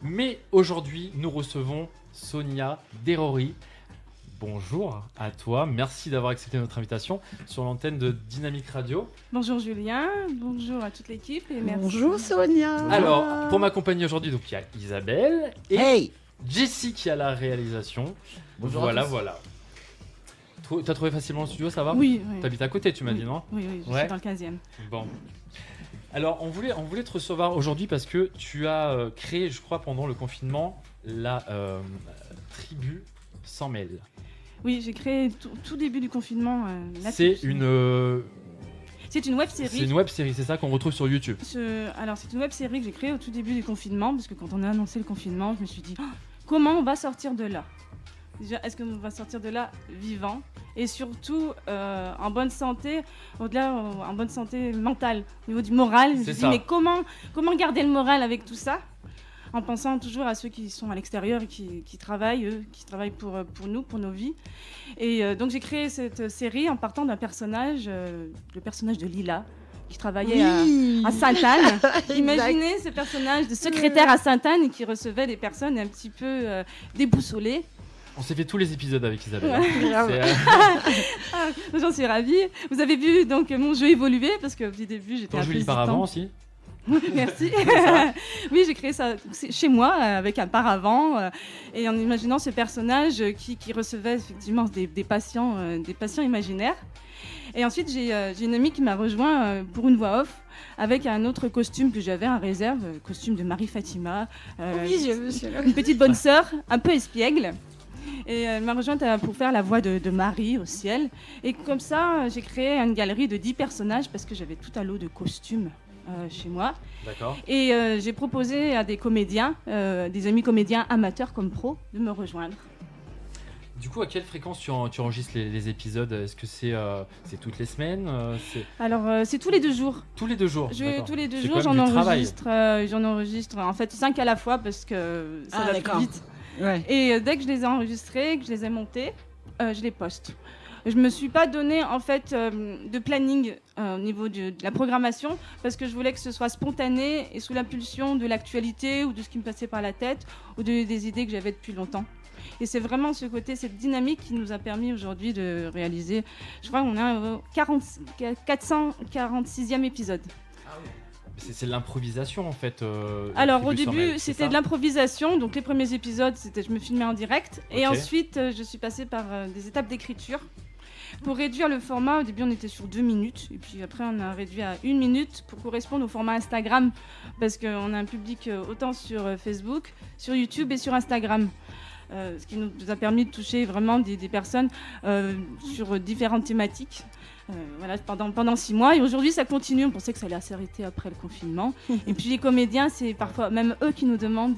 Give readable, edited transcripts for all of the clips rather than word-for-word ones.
Mais aujourd'hui, nous recevons Sonia Derori. Bonjour à toi, merci d'avoir accepté notre invitation sur l'antenne de Dynamique Radio. Bonjour Julien, bonjour à toute l'équipe et merci. Bonjour Sonia. Alors, pour m'accompagner aujourd'hui, donc il y a Isabelle et Hey. Jessie qui a la réalisation. Bonjour Voilà, à tous. voilà. T'as trouvé facilement le studio, ça va? Oui, oui. T'habites à côté, tu m'as Oui. dit, non? Oui, je Ouais. suis dans le 15e. Bon. Alors, on voulait te recevoir aujourd'hui parce que tu as créé, je crois, pendant le confinement, la tribu sans mail. Oui, j'ai créé tout début du confinement. C'est une web série. c'est une web série, c'est ça qu'on retrouve sur YouTube. Alors, c'est une web série que j'ai créée au tout début du confinement, parce que quand on a annoncé le confinement, je me suis dit comment on va sortir de là? Déjà, est-ce qu'on va sortir de là vivant et surtout en bonne santé, au-delà en bonne santé mentale, au niveau du moral. Je me C'est suis ça. dit, mais comment garder le moral avec tout ça? En pensant toujours à ceux qui sont à l'extérieur et qui travaillent, qui travaillent pour nous, pour nos vies. Et donc j'ai créé cette série en partant d'un personnage, le personnage de Lila, qui travaillait à Sainte-Anne. Imaginez ce personnage de secrétaire à Sainte-Anne qui recevait des personnes un petit peu déboussolées. On s'est fait tous les épisodes avec Isabelle. Ouais. hein. C'est, J'en suis ravie. Vous avez vu donc mon jeu évoluer parce qu'au début j'étais Ton un jeu peu lit par avant hésitante. aussi. Merci. Oui, j'ai créé ça chez moi avec un paravent et en imaginant ce personnage qui recevait effectivement des patients imaginaires. Et ensuite, j'ai une amie qui m'a rejoint pour une voix off avec un autre costume que j'avais en réserve, costume de Marie Fatima. Oui, j'ai vu celui-là. Une petite bonne sœur, un peu espiègle. Et elle m'a rejointe pour faire la voix de Marie au ciel. Et comme ça, j'ai créé une galerie de 10 personnages parce que j'avais tout un lot de costumes chez moi. D'accord. Et j'ai proposé à des comédiens, des amis comédiens amateurs comme pros, de me rejoindre. Du coup, à quelle fréquence tu enregistres les épisodes? Est-ce que c'est toutes les semaines? C'est Alors, c'est tous les 2 jours. tous les 2 jours? D'accord. Tous les 2 C'est jours, quand même j'en enregistre en fait 5 à la fois parce que ça va plus d'accord. vite. Ouais. Et dès que je les ai enregistrés, que je les ai montés, je les poste. Je me suis pas donné en fait de planning au niveau de la programmation parce que je voulais que ce soit spontané et sous l'impulsion de l'actualité ou de ce qui me passait par la tête ou des idées que j'avais depuis longtemps. Et c'est vraiment ce côté, cette dynamique qui nous a permis aujourd'hui de réaliser, je crois qu'on a 446e épisode. C'est de l'improvisation en fait. Alors la au tribu sans début mail, c'est c'était ça de l'improvisation, donc les premiers épisodes c'était je me filmais en direct et Ok. ensuite je suis passée par des étapes d'écriture. Pour réduire le format, au début on était sur 2 minutes et puis après on a réduit à 1 minute pour correspondre au format Instagram parce qu'on a un public autant sur Facebook, sur YouTube et sur Instagram. Ce qui nous a permis de toucher vraiment des personnes sur différentes thématiques. Voilà, pendant 6 mois et aujourd'hui ça continue, on pensait que ça allait s'arrêter après le confinement et puis les comédiens c'est parfois même eux qui nous demandent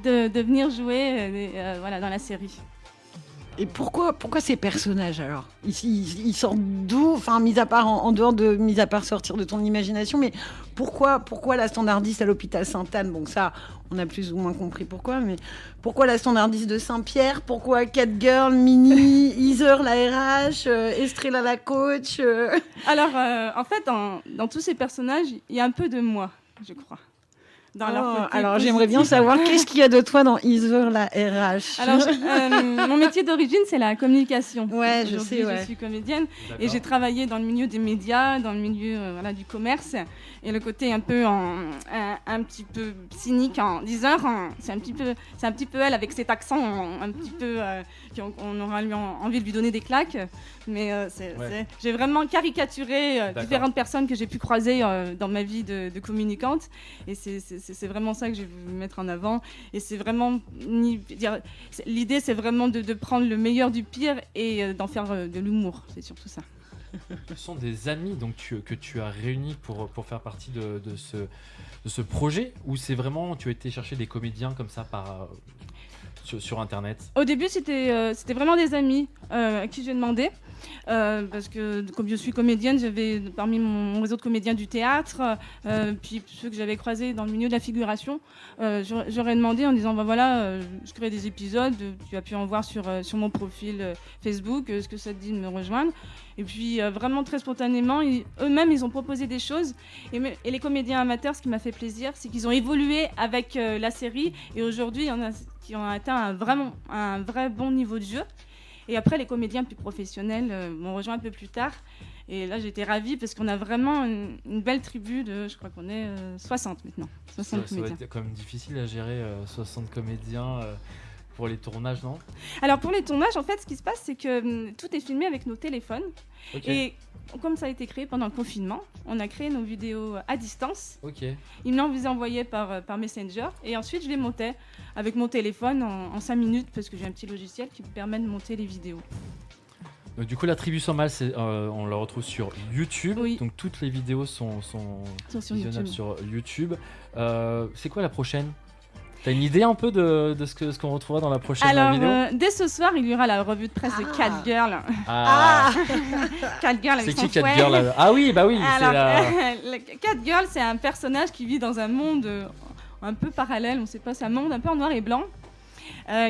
de venir jouer voilà, dans la série. Et pourquoi ces personnages alors ils sortent d'où? Enfin, mis à part sortir de ton imagination, mais pourquoi la standardiste à l'hôpital Sainte-Anne? Bon, ça, on a plus ou moins compris pourquoi, mais pourquoi la standardiste de Saint-Pierre? Pourquoi Catgirl, Minnie, Heather la RH, Estrella la coach Alors en fait dans tous ces personnages il y a un peu de moi je crois. Dans leur côté alors j'aimerais bien positif. savoir qu'est-ce qu'il y a de toi dans Heather la RH. Alors, mon métier d'origine, c'est la communication. Ouais, je Aujourd'hui, sais, ouais. je suis comédienne D'accord. et j'ai travaillé dans le milieu des médias, dans le milieu voilà, du commerce. Et le côté un peu, un petit peu cynique en disant, c'est un petit peu elle avec cet accent un petit peu qu'on aura envie de lui donner des claques. Mais Ouais. j'ai vraiment caricaturé D'accord. différentes personnes que j'ai pu croiser dans ma vie de communicante. Et c'est vraiment ça que j'ai voulu mettre en avant. Et c'est vraiment l'idée, c'est vraiment de prendre le meilleur du pire et d'en faire de l'humour. C'est surtout ça. Ce sont des amis donc que tu as réunis pour faire partie de ce projet ou c'est vraiment tu as été chercher des comédiens comme ça par sur Internet? Au début, c'était vraiment des amis à qui j'ai demandé. Parce que comme je suis comédienne, j'avais parmi mon réseau de comédiens du théâtre, puis ceux que j'avais croisés dans le milieu de la figuration, j'aurais demandé en disant voilà, je crée des épisodes, tu as pu en voir sur mon profil Facebook, est-ce que ça te dit de me rejoindre? Et puis vraiment très spontanément, eux-mêmes ils ont proposé des choses, et les comédiens amateurs, ce qui m'a fait plaisir, c'est qu'ils ont évolué avec la série, et aujourd'hui il y en a qui ont atteint un vrai bon niveau de jeu. Et après, les comédiens plus professionnels m'ont rejoint un peu plus tard. Et là, j'étais ravie parce qu'on a vraiment une belle tribu de, je crois qu'on est 60 maintenant. 60 Ça va comédiens. être quand même difficile à gérer 60 comédiens pour les tournages, non? Alors pour les tournages, en fait, ce qui se passe, c'est que tout est filmé avec nos téléphones. Ok. Et comme ça a été créé pendant le confinement, on a créé nos vidéos à distance. Ok. Ils me l'ont envoyé par Messenger. Et ensuite, je les montais avec mon téléphone en 5 minutes parce que j'ai un petit logiciel qui me permet de monter les vidéos. Donc, du coup, la tribu sans mal, on la retrouve sur YouTube. Oui. Donc toutes les vidéos sont Sur visionnables YouTube. sur YouTube. C'est quoi la prochaine? T'as une idée un peu de ce qu'on retrouvera dans la prochaine Alors, vidéo? dès ce soir, il y aura la revue de presse de Catgirl. Ah, Catgirl avec c'est son qui fouet. Catgirl là? Ah oui, bah oui, Alors, c'est la... Catgirl, c'est un personnage qui vit dans un monde un peu parallèle, on ne sait pas, c'est un monde un peu en noir et blanc,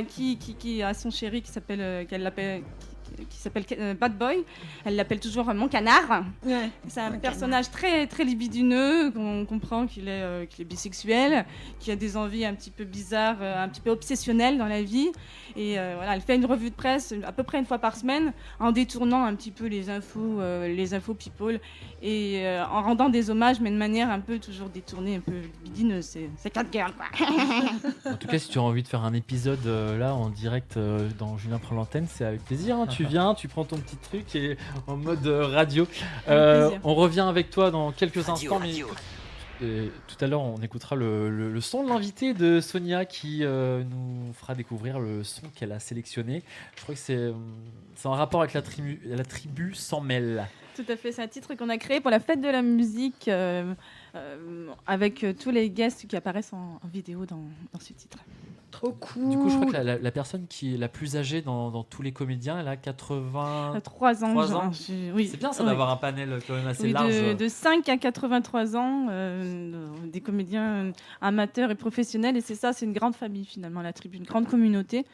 qui a son chéri qui s'appelle Bad Boy. Elle l'appelle toujours mon canard. Ouais. C'est un personnage très, très libidineux, qu'on comprend qu'il est bisexuel, qui a des envies un petit peu bizarres, un petit peu obsessionnelles dans la vie. Et voilà, elle fait une revue de presse à peu près une fois par semaine, en détournant un petit peu les infos people, et en rendant des hommages, mais de manière un peu toujours détournée, un peu libidineuse. C'est Catgirl, quoi. En tout cas, si tu as envie de faire un épisode là en direct dans Julien prend l'antenne, c'est avec plaisir. Hein. Tu viens, tu prends ton petit truc et en mode radio. plaisir. On revient avec toi dans quelques instants. Mais tout à l'heure, on écoutera le son de l'invité de Sonia qui nous fera découvrir le son qu'elle a sélectionné. Je crois que c'est en rapport avec la tribu sans mêle. Tout à fait, c'est un titre qu'on a créé pour la fête de la musique, avec tous les guests qui apparaissent en vidéo dans ce titre. Trop cool. Du coup, je crois que la personne qui est la plus âgée dans tous les comédiens, elle a 80... 3 ans. 3 ans. Oui. C'est bien ça Oui. d'avoir un panel quand même assez Oui, large. de 5 à 83 ans, des comédiens amateurs et professionnels. Et c'est une grande famille finalement, la tribu, une grande communauté.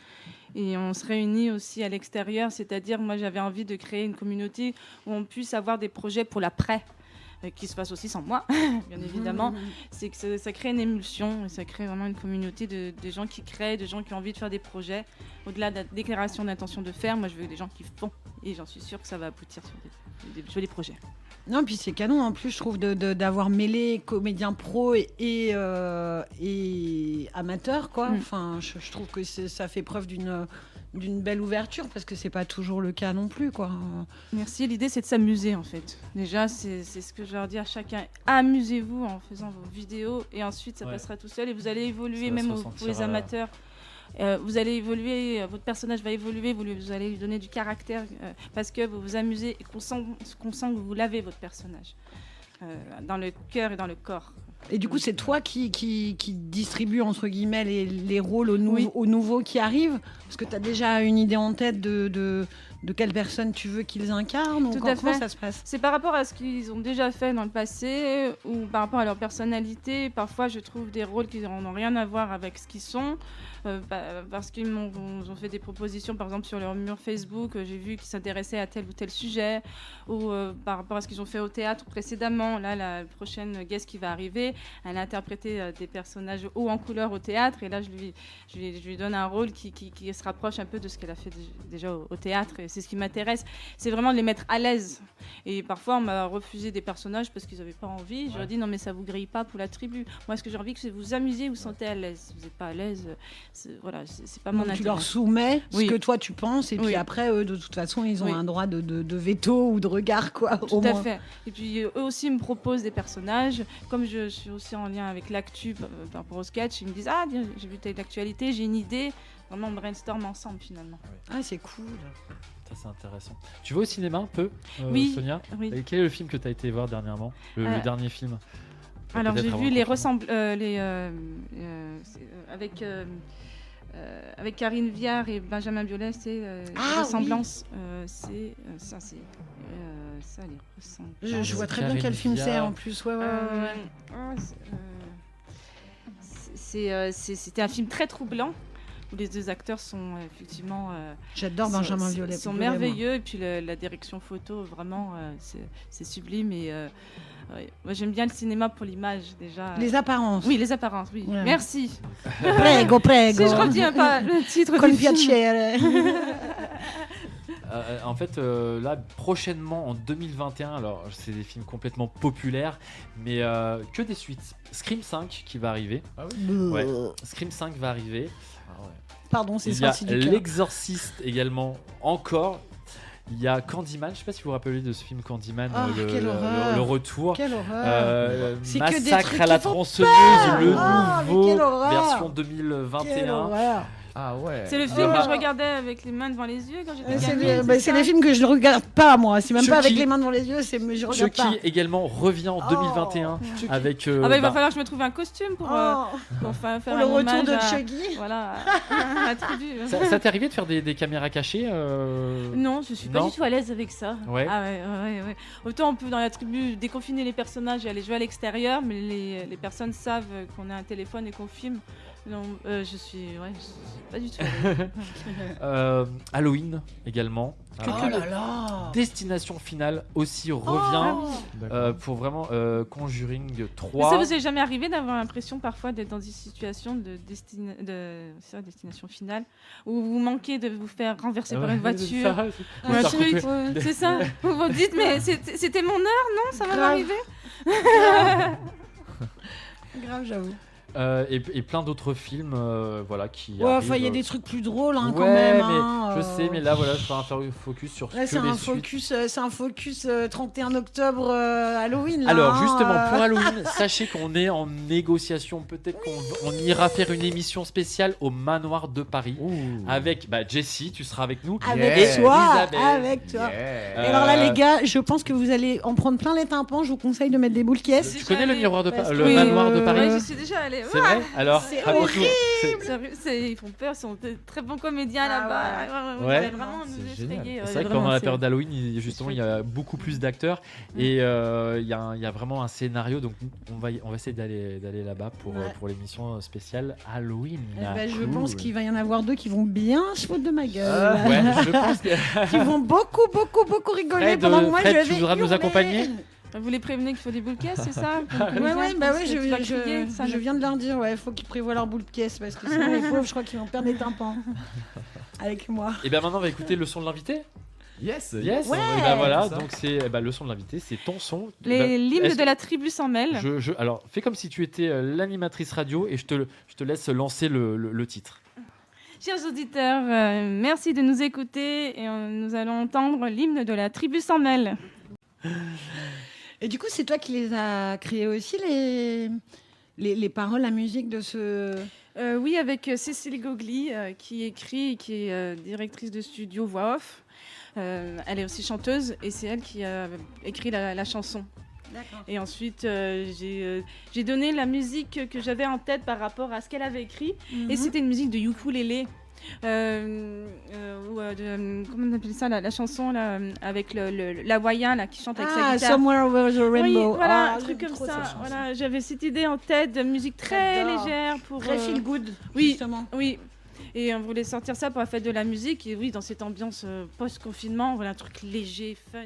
Et on se réunit aussi à l'extérieur, c'est-à-dire moi j'avais envie de créer une communauté où on puisse avoir des projets pour l'après, qui se passe aussi sans moi, bien évidemment. C'est que ça crée une émulsion, et ça crée vraiment une communauté de gens qui créent, de gens qui ont envie de faire des projets. Au-delà de la déclaration d'intention de faire, moi je veux des gens qui font, et j'en suis sûre que ça va aboutir sur des jolis projets. Non, puis c'est canon en plus, je trouve, d'avoir mêlé comédien pro et amateur, quoi. Enfin, je trouve que ça fait preuve d'une belle ouverture, parce que c'est pas toujours le cas non plus, quoi. Merci. L'idée, c'est de s'amuser, en fait. Déjà, c'est ce que je leur dis à chacun. Amusez-vous en faisant vos vidéos, et ensuite, ça passera tout seul, et vous allez évoluer, même pour les amateurs. Vous allez évoluer, votre personnage va évoluer, vous allez lui donner du caractère, parce que vous vous amusez et qu'on sent que vous lavez votre personnage dans le cœur et dans le corps. Et du coup, c'est toi qui distribue, entre guillemets, les rôles aux Oui. nouveaux qui arrivent? Parce que tu as déjà une idée en tête de quelle personne tu veux qu'ils incarnent? Tout à Comment fait. ça se passe? C'est par rapport à ce qu'ils ont déjà fait dans le passé, ou par rapport à leur personnalité. Parfois, je trouve des rôles qui n'ont rien à voir avec ce qu'ils sont, parce qu'ils ont fait des propositions, par exemple sur leur mur Facebook, j'ai vu qu'ils s'intéressaient à tel ou tel sujet, ou par rapport à ce qu'ils ont fait au théâtre précédemment. Là, la prochaine guest qui va arriver, elle a interprété des personnages hauts en couleur au théâtre, et là, je lui donne un rôle qui se rapproche un peu de ce qu'elle a fait déjà au théâtre, et c'est ce qui m'intéresse. C'est vraiment de les mettre à l'aise. Et parfois, on m'a refusé des personnages parce qu'ils n'avaient pas envie. Je leur ai dit, non, mais ça vous grille pas pour la tribu. Moi, ce que j'ai envie, c'est que vous amusiez, vous sentez à l'aise. Si vous n'êtes pas à l'aise, c'est pas mon Donc, intérêt. tu leur soumets Oui. ce que toi tu penses, et puis Oui. après, eux, de toute façon, ils ont Oui. un droit de veto ou de regard, quoi. Tout au à moins. fait. Et puis eux aussi me proposent des personnages. Comme je suis aussi en lien avec l'actu par rapport au sketch, ils me disent, ah, tiens, j'ai vu telle actualité, j'ai une idée. Vraiment, on brainstorm ensemble finalement. Ah, c'est cool. Ça, c'est intéressant. Tu vas au cinéma un peu, Oui. Sonia? Oui. Et quel est le film que tu as été voir dernièrement? Le dernier film? Alors Peut-être j'ai avant vu le les confinement. avec avec Karine Viard et Benjamin Biolay, c'est Ah, Ressemblance. Ça, les Ressemblances. Je vois très bien Karine quel film c'est Viard. en plus. Ouais. C'était un film très troublant où les deux acteurs sont effectivement J'adore Benjamin Biolay. sont merveilleux et puis la direction photo vraiment c'est sublime et ouais. Moi j'aime bien le cinéma pour l'image déjà. Les apparences. Oui, les apparences, oui. Ouais. Merci. Prego. Si je retiens pas le titre Con du film. piacere. En fait, là, prochainement, en 2021, alors c'est des films complètement populaires, mais que des suites. Scream 5 qui va arriver. Ah oui. Ouais. Scream 5 va arriver. Pardon, c'est Il y a sorti du cœur. L'Exorciste également, encore. Il y a Candyman, je sais pas si vous vous rappelez de ce film Candyman, Oh, quelle horreur. le retour. Quelle horreur. C'est que des Massacre trucs à la qui font tronçonneuse, le Ah, mais nouveau, quelle horreur. version Quelle 2021. horreur. Ah ouais. C'est le film Ah. que je regardais avec les mains devant les yeux quand j'étais C'est gamine. c'est les films que je ne regarde pas, moi. C'est même pas avec Chucky. les mains devant les yeux, je regarde pas. Chucky également revient en Oh. 2021 avec. Ah bah il va falloir que je me trouve un costume pour faire Pour un le retour hommage de à- Chucky. Voilà, à tribu. Ça t'est arrivé de faire des caméras cachées Non, je suis pas Non. du tout à l'aise avec ça. Ouais. Ah ouais. Autant on peut dans la tribu déconfiner les personnages et aller jouer à l'extérieur, mais les personnes savent qu'on a un téléphone et qu'on filme. Non, je suis pas du tout. Halloween également. Oh là là. Destination finale aussi revient D'accord. pour vraiment Conjuring Mais 3. ça vous est jamais arrivé d'avoir l'impression parfois d'être dans des situations de destination finale où vous manquez de vous faire renverser par une voiture ou un Ça truc, coupait. c'est ça. Vous vous dites mais c'était mon heure, non, ça va Grave. m'arriver. Grave, j'avoue. Et plein d'autres films voilà, qui Ouais, arrivent. enfin, il y a des trucs plus drôles hein, quand Ouais, même. mais hein, je sais, mais là, voilà, je vais faire un focus sur Là, que c'est les un suites. focus 31 octobre Halloween. Là, Alors hein, justement, pour Halloween, sachez qu'on est en négociation. Peut-être qu'on ira faire une émission spéciale au Manoir de Paris Ouh. avec Jessie, tu seras avec nous. avec Yeah. toi, Isabelle. avec toi. Yeah. Et alors là, les gars, je pense que vous allez en prendre plein les tympans. Je vous conseille de mettre des boules caisses. Tu connais le miroir de Parce le que- Manoir de Paris Ouais, j'y suis déjà allée. C'est vrai. Alors, c'est raconte-nous. Ils font peur, ils sont de très bons comédiens Ah là-bas. ouais. Vous allez vraiment C'est nous génial. effrayer. C'est vrai que pendant la période d'Halloween, justement, il y a beaucoup plus d'acteurs et il y a vraiment un scénario. Donc, on va essayer d'aller là-bas Ouais. pour l'émission spéciale Halloween. Eh ben, je cool. pense qu'il va y en avoir deux qui vont bien se foutre de ma gueule. Ouais, je pense que. Qui vont beaucoup rigoler Fred, pendant que moi Fred, je tu vais voudras nous hurler. accompagner Vous les prévenez qu'il faut des boules caisses, c'est ça? Ouais, bah ouais, Tu vas crier, ça, je viens de leur dire, ouais, faut qu'ils prévoient leur boule de caisse parce que sinon les pauvres, je crois qu'ils vont perdre des tympans avec moi. Et bien maintenant, on va écouter le son de l'invité. Yes. Yes. Ouais. Et ben voilà, C'est ça. donc c'est le son de l'invité, c'est ton son. L'hymne est-ce de la tribu s'en mêle. Alors, fais comme si tu étais l'animatrice radio et je te laisse lancer le titre. Chers auditeurs, merci de nous écouter et nous allons entendre l'hymne de la tribu s'en mêle. Et du coup, c'est toi qui les as créés aussi, les paroles, la musique de ce... Oui, avec Cécile Gogli qui écrit et qui est directrice de studio voix off. Elle est aussi chanteuse et c'est elle qui a écrit la chanson. D'accord. Et ensuite, j'ai donné la musique que j'avais en tête par rapport à ce qu'elle avait écrit. Et c'était une musique de ukulélé. Comment on appelle ça, la chanson là, avec l'hawaïen là, qui chante avec sa guitare. Somewhere Over the Oui, Rainbow. voilà, Ah, un truc j'aime comme trop ça. cette chanson. Voilà, j'avais cette idée en tête de musique très J'adore. légère pour Très feel good, oui. justement. Oui. Et on voulait sortir ça pour la fête de la musique. Et oui, dans cette ambiance post-confinement, voilà un truc léger, fun.